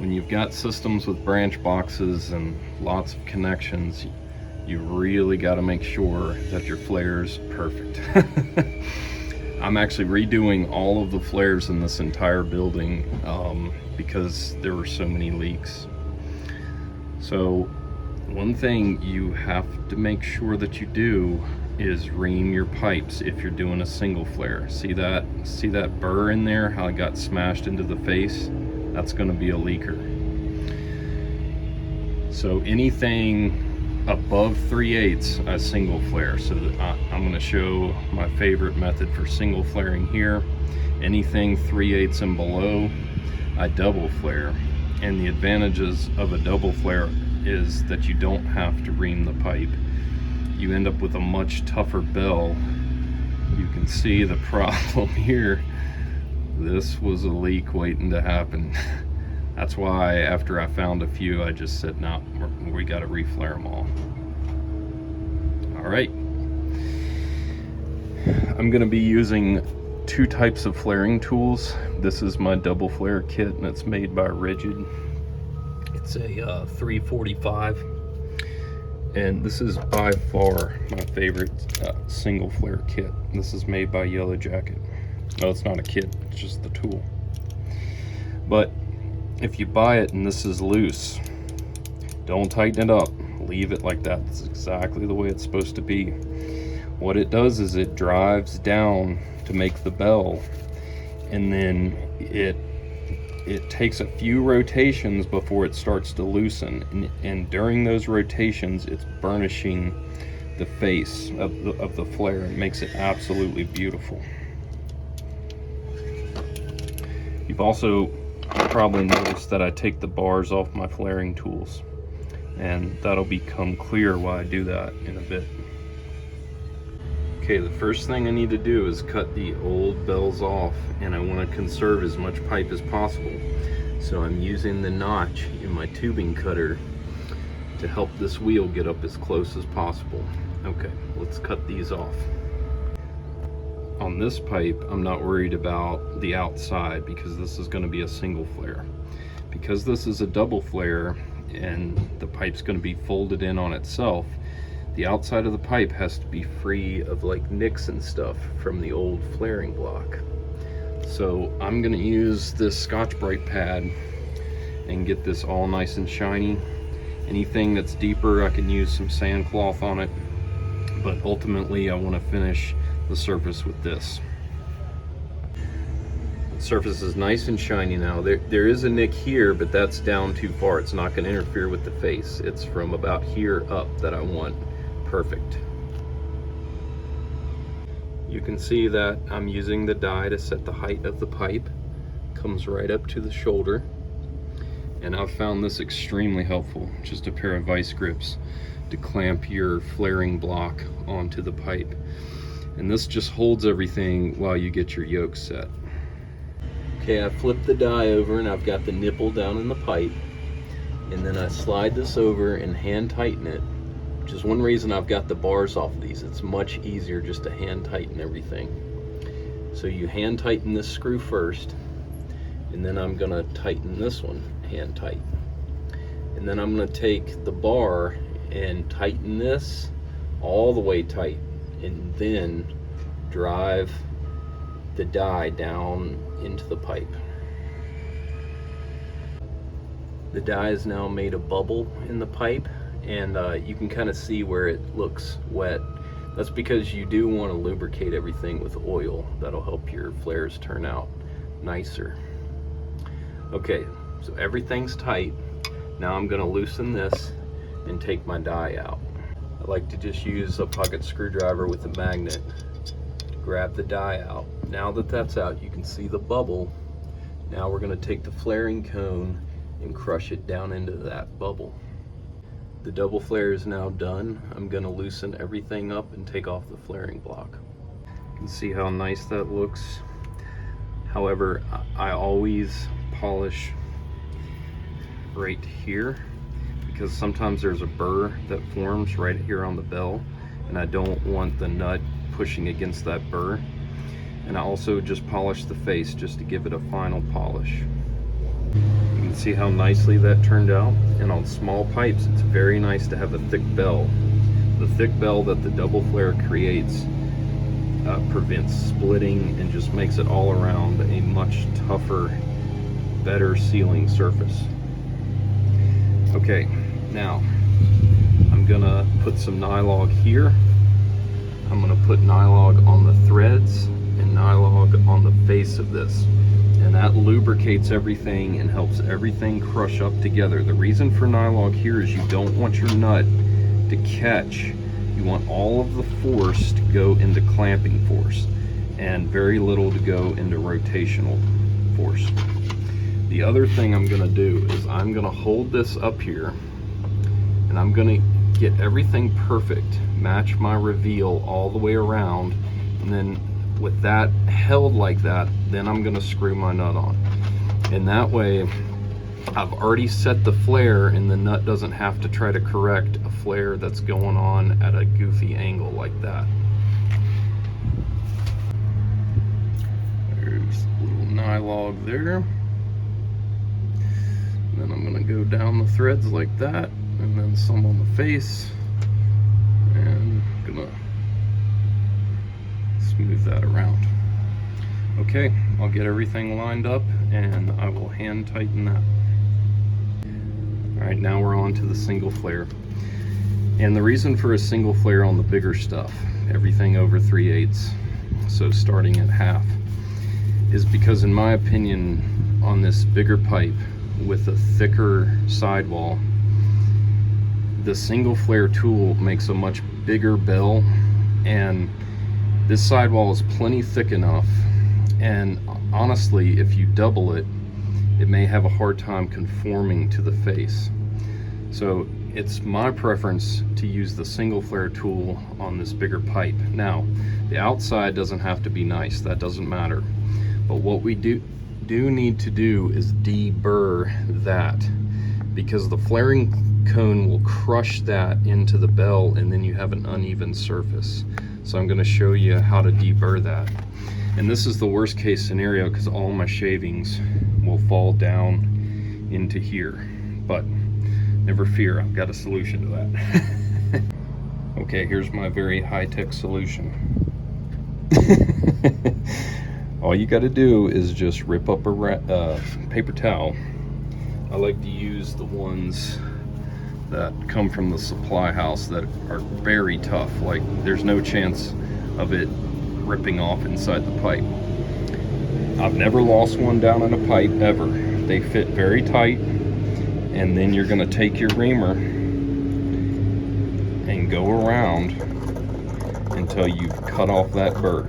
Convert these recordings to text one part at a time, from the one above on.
When you've got systems with branch boxes and lots of connections, you really got to make sure that your flare's perfect. I'm actually redoing all of the flares in this entire building because there were so many leaks. So one thing you have to make sure that you do is ream your pipes if you're doing a single flare. See that burr in there, how it got smashed into the face? That's going to be a leaker. So anything above 3/8 I single flare. So I'm going to show my favorite method for single flaring here. Anything 3/8 and below I double flare. And the advantages of a double flare is that you don't have to ream the pipe. You end up with a much tougher bell. You can see the problem here. This was a leak waiting to happen. That's why after I found a few, I just said, no, we got to reflare them all. All right. I'm going to be using two types of flaring tools. This is my double flare kit, and it's made by RIDGID. It's a 345, and this is by far my favorite single flare kit. This is made by Yellow Jacket. No, it's not a kit, it's just the tool. But if you buy it and this is loose, don't tighten it up. Leave it like that. That's exactly the way it's supposed to be. What it does is it drives down to make the bell, and then it takes a few rotations before it starts to loosen, and during those rotations it's burnishing the face of the flare. It makes it absolutely beautiful. You've also probably noticed that I take the bars off my flaring tools, and that'll become clear why I do that in a bit. Okay, the first thing I need to do is cut the old bells off, and I want to conserve as much pipe as possible. So I'm using the notch in my tubing cutter to help this wheel get up as close as possible. Okay, let's cut these off. On this pipe, I'm not worried about the outside because this is going to be a single flare. Because this is a double flare and the pipe's going to be folded in on itself, the outside of the pipe has to be free of like nicks and stuff from the old flaring block. So I'm going to use this Scotch-Brite pad and get this all nice and shiny. Anything that's deeper, I can use some sand cloth on it, but ultimately I want to finish the surface with this. The surface is nice and shiny now. There is a nick here, but that's down too far. It's not going to interfere with the face. It's from about here up that I want perfect. You can see that I'm using the die to set the height of the pipe. Comes right up to the shoulder, and I've found this extremely helpful. Just a pair of vice grips to clamp your flaring block onto the pipe. And this just holds everything while you get your yoke set. Okay, I flipped the die over and I've got the nipple down in the pipe, and then I slide this over and hand tighten it, which is one reason I've got the bars off of these. It's much easier just to hand tighten everything. So you hand tighten this screw first, and then I'm gonna tighten this one hand tight. And then I'm gonna take the bar and tighten this all the way tight, and then drive the die down into the pipe. The die has now made a bubble in the pipe, and you can kind of see where it looks wet. That's because you do want to lubricate everything with oil. That'll help your flares turn out nicer. Okay, so everything's tight. Now I'm going to loosen this and take my die out. I like to just use a pocket screwdriver with a magnet to grab the die out. Now that that's out, you can see the bubble. Now we're going to take the flaring cone and crush it down into that bubble. The double flare is now done. I'm going to loosen everything up and take off the flaring block. You can see how nice that looks. However, I always polish right here, because sometimes there's a burr that forms right here on the bell, and I don't want the nut pushing against that burr. And I also just polish the face just to give it a final polish. You can See how nicely that turned out? And on small pipes, it's very nice to have a thick bell. The thick bell that the double flare creates prevents splitting and just makes it all around a much tougher, better sealing surface. Okay, now I'm gonna put some Nylog here. I'm gonna put Nylog on the threads and Nylog on the face of this. And that lubricates everything and helps everything crush up together. The reason for Nylog here is you don't want your nut to catch. You want all of the force to go into clamping force and very little to go into rotational force. The other thing I'm gonna do is I'm gonna hold this up here and I'm gonna get everything perfect, match my reveal all the way around, and then with that held like that, then I'm gonna screw my nut on. And that way, I've already set the flare and the nut doesn't have to try to correct a flare that's going on at a goofy angle like that. There's a little Nylog there. And then I'm gonna go down the threads like that, and then some on the face, and gonna smooth that around. Okay, I'll get everything lined up and I will hand tighten that. All right, now we're on to the single flare. And the reason for a single flare on the bigger stuff, everything over 3/8, so starting at half, is because in my opinion, on this bigger pipe with a thicker sidewall, the single flare tool makes a much bigger bell, and this sidewall is plenty thick enough, and honestly, if you double it, it may have a hard time conforming to the face. So it's my preference to use the single flare tool on this bigger pipe. Now, the outside doesn't have to be nice, that doesn't matter. But what we do need to do is deburr that, because the flaring cone will crush that into the bell and then you have an uneven surface. So I'm going to show you how to deburr that. And this is the worst case scenario because all my shavings will fall down into here. But never fear, I've got a solution to that. Okay, here's my very high-tech solution. All you got to do is just rip up a paper towel. I like to use the ones that come from the supply house that are very tough. Like, there's no chance of it ripping off inside the pipe. I've never lost one down in a pipe ever. They fit very tight, and then you're going to take your reamer and go around until you've cut off that burr.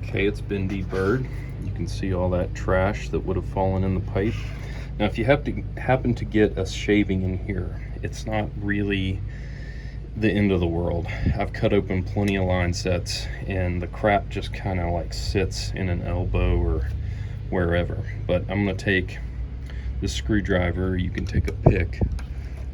Okay, it's been deburred. You can see all that trash that would have fallen in the pipe. Now, if you happen to get a shaving in here, it's not really the end of the world. I've cut open plenty of line sets, and the crap just kind of like sits in an elbow or wherever. But I'm going to take this screwdriver. You can take a pick.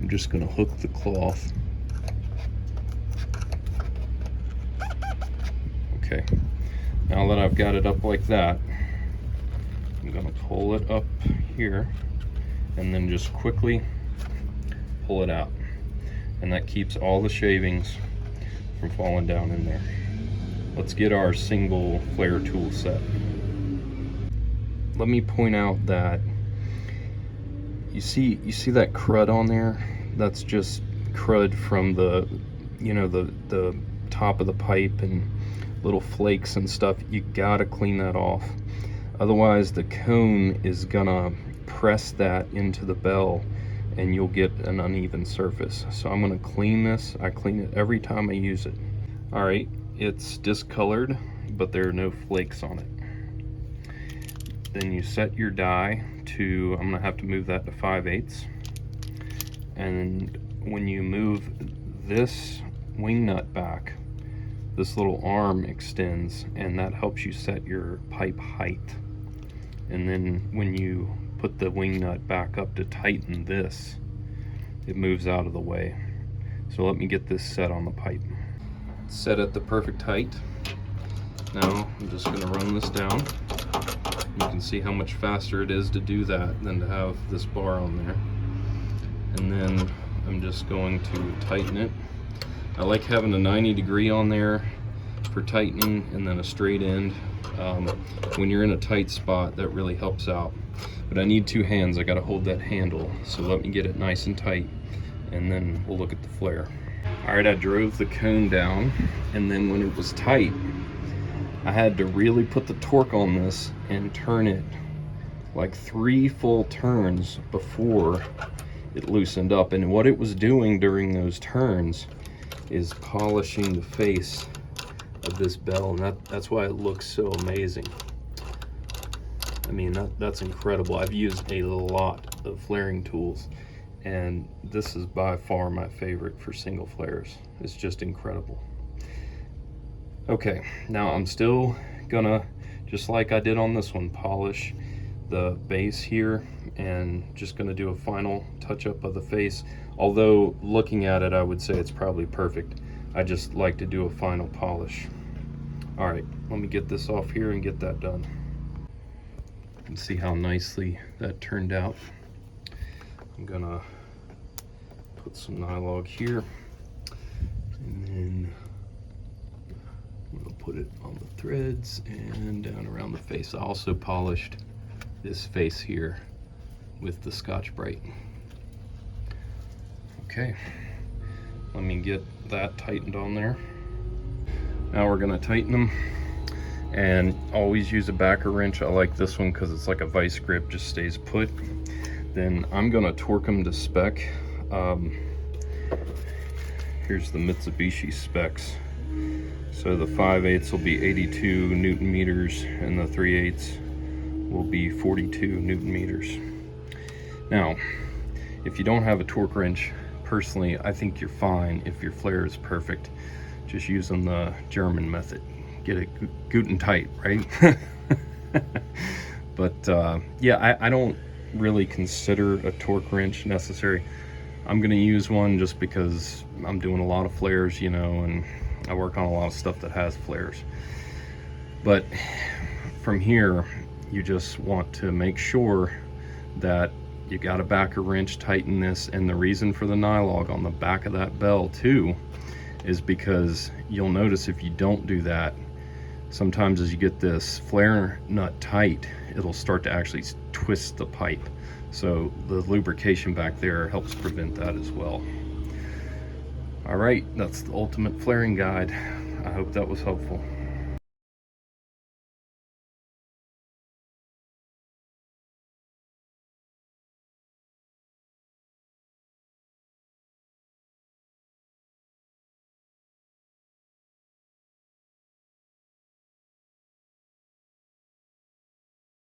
I'm just going to hook the cloth. Okay. Now that I've got it up like that, I'm going to pull it up here and then just quickly pull it out. And that keeps all the shavings from falling down in there. Let's get our single flare tool set. Let me point out that you see that crud on there? That's just crud from the, you know, the top of the pipe and little flakes and stuff. You gotta clean that off. Otherwise the cone is gonna press that into the bell and you'll get an uneven surface. So I'm gonna clean this. I clean it every time I use it. All right, it's discolored, but there are no flakes on it. Then you set your die to, I'm gonna have to move that to 5/8. And when you move this wing nut back, this little arm extends, and that helps you set your pipe height. And then when you put the wing nut back up to tighten this, it moves out of the way. So let me get this set on the pipe. Set at the perfect height. Now I'm just going to run this down. You can see how much faster it is to do that than to have this bar on there. And then I'm just going to tighten it. I like having a 90-degree on there for tightening and then a straight end. When you're in a tight spot, that really helps out. But I need two hands. I got to hold that handle. So let me get it nice and tight, and then we'll look at the flare. All right, I drove the cone down, and then when it was tight, I had to really put the torque on this and turn it like 3 full turns before it loosened up. And what it was doing during those turns is polishing the face of this bell, and that's why it looks so amazing. I mean, that's incredible. I've used a lot of flaring tools, and this is by far my favorite for single flares. It's just incredible. Okay, now I'm still gonna, just like I did on this one, polish the base here, and just gonna do a final touch-up of the face. Although looking at it, I would say it's probably perfect. I just like to do a final polish. All right, let me get this off here and get that done. You can see how nicely that turned out. I'm gonna put some nylog here, and then I'm gonna put it on the threads and down around the face. I also polished this face here with the Scotch-Brite. Okay, let me get that tightened on there. Now we're gonna tighten them, and always use a backer wrench. I like this one because it's like a vice grip, just stays put. Then I'm gonna torque them to spec. Here's the Mitsubishi specs. So the 5/8 will be 82 Newton meters, and the 3/8 will be 42 Newton meters. Now, if you don't have a torque wrench, personally, I think you're fine if your flare is perfect, just using the German method. Get it good and tight, right? But yeah, I don't really consider a torque wrench necessary. I'm gonna use one just because I'm doing a lot of flares, you know, and I work on a lot of stuff that has flares. But from here, you just want to make sure that you got a backer wrench, tighten this. And the reason for the nylog on the back of that bell too is because you'll notice if you don't do that, sometimes as you get this flare nut tight, it'll start to actually twist the pipe. So the lubrication back there helps prevent that as well. All right, that's the ultimate flaring guide. I hope that was helpful.